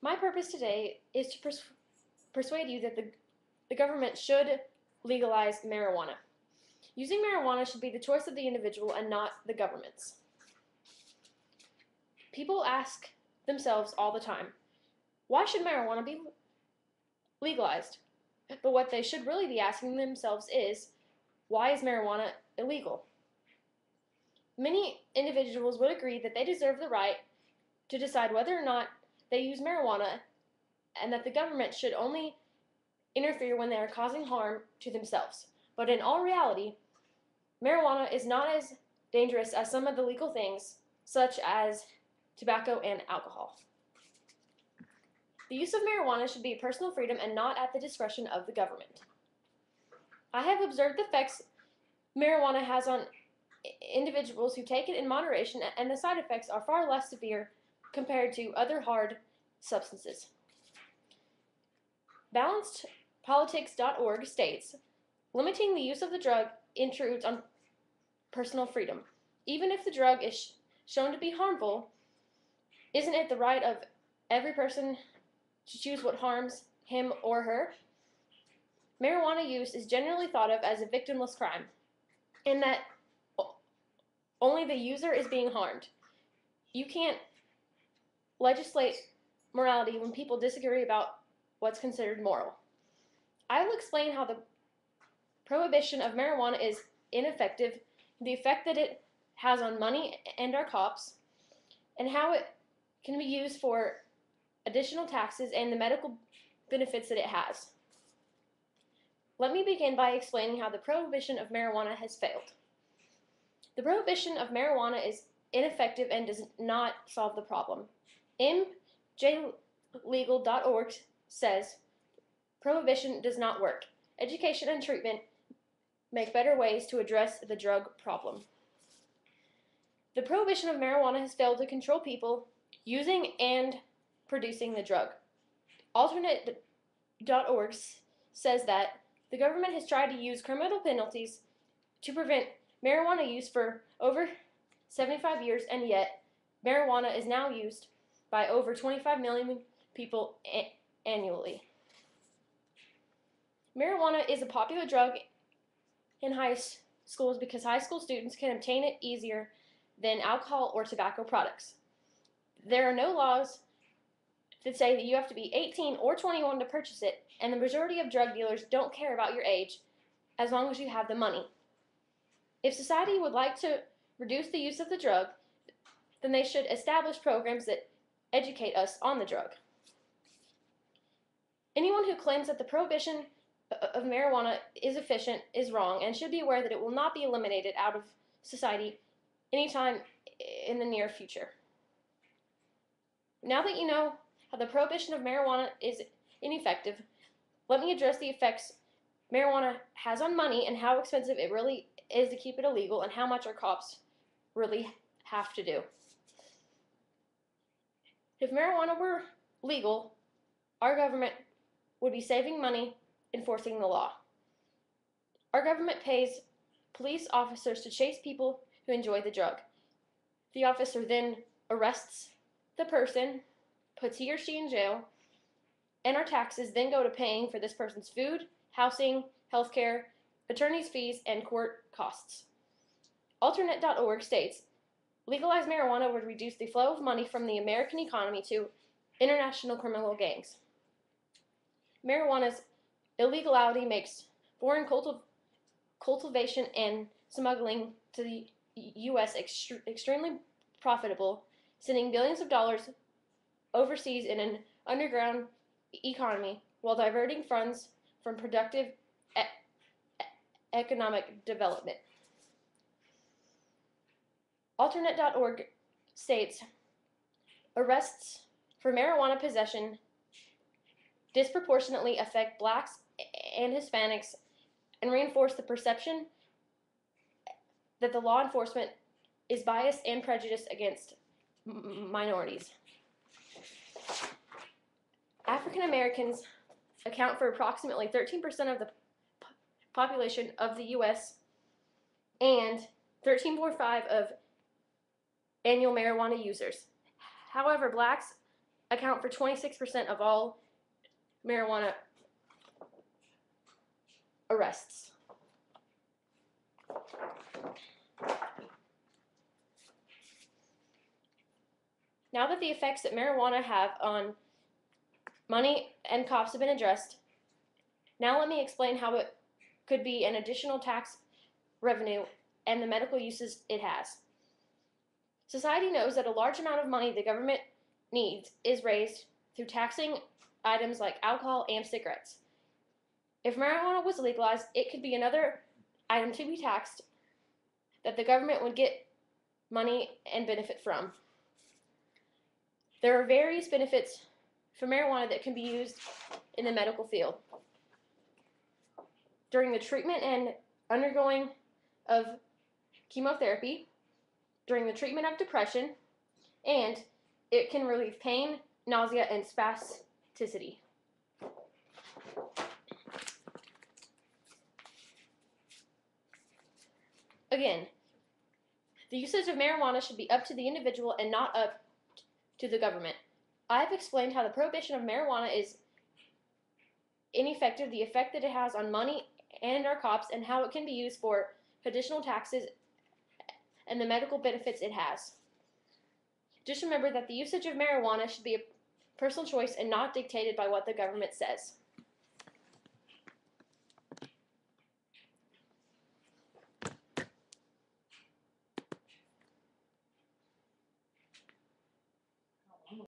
My purpose today is to persuade you that the government should legalize marijuana. Using marijuana should be the choice of the individual and not the government's. People ask themselves all the time, why should marijuana be legalized? But what they should really be asking themselves is, why is marijuana illegal? Many individuals would agree that they deserve the right to decide whether or not they use marijuana, and that the government should only interfere when they are causing harm to themselves. But in all reality, marijuana is not as dangerous as some of the legal things, such as tobacco and alcohol. The use of marijuana should be personal freedom and not at the discretion of the government. I have observed the effects marijuana has on individuals who take it in moderation, and the side effects are far less severe compared to other hard substances. BalancedPolitics.org states, limiting the use of the drug intrudes on personal freedom. Even if the drug is shown to be harmful, isn't it the right of every person to choose what harms him or her? Marijuana use is generally thought of as a victimless crime, in that only the user is being harmed. You can't legislate morality when people disagree about what's considered moral. I will explain how the prohibition of marijuana is ineffective, the effect that it has on money and our cops, and how it can be used for additional taxes and the medical benefits that it has. Let me begin by explaining how the prohibition of marijuana has failed. The prohibition of marijuana is ineffective and does not solve the problem. MJLegal.org says, prohibition does not work. Education and treatment make better ways to address the drug problem. The prohibition of marijuana has failed to control people using and producing the drug. Alternate.org says that the government has tried to use criminal penalties to prevent marijuana use for over 75 years, and yet marijuana is now used by over 25 million people annually. Marijuana is a popular drug in high schools because high school students can obtain it easier than alcohol or tobacco products. There are no laws that say that you have to be 18 or 21 to purchase it, and the majority of drug dealers don't care about your age as long as you have the money. If society would like to reduce the use of the drug, then they should establish programs that educate us on the drug. Anyone who claims that the prohibition of marijuana is efficient is wrong and should be aware that it will not be eliminated out of society anytime in the near future. Now that you know how the prohibition of marijuana is ineffective, let me address the effects marijuana has on money and how expensive it really is to keep it illegal and how much our cops really have to do. If marijuana were legal, our government would be saving money enforcing the law. Our government pays police officers to chase people who enjoy the drug. The officer then arrests the person, puts he or she in jail, and our taxes then go to paying for this person's food, housing, healthcare, attorney's fees, and court costs. Alternate.org states, legalized marijuana would reduce the flow of money from the American economy to international criminal gangs. Marijuana's illegality makes foreign cultivation and smuggling to the U.S. extremely profitable, sending billions of dollars overseas in an underground economy while diverting funds from productive economic development. Alternate.org states, arrests for marijuana possession disproportionately affect blacks and Hispanics and reinforce the perception that the law enforcement is biased and prejudiced against minorities. African Americans account for approximately 13% of the population of the U.S. and 13.5% of annual marijuana users. However, blacks account for 26% of all marijuana arrests. Now that the effects that marijuana have on money and cops have been addressed, now let me explain how it could be an additional tax revenue and the medical uses it has. Society knows that a large amount of money the government needs is raised through taxing items like alcohol and cigarettes. If marijuana was legalized, it could be another item to be taxed that the government would get money and benefit from. There are various benefits for marijuana that can be used in the medical field. During the treatment and undergoing of chemotherapy, during the treatment of depression, and it can relieve pain, nausea, and spasticity. Again, the usage of marijuana should be up to the individual and not up to the government. I have explained how the prohibition of marijuana is ineffective, the effect that it has on money and our cops, and how it can be used for additional taxes and the medical benefits it has. Just remember that the usage of marijuana should be a personal choice and not dictated by what the government says.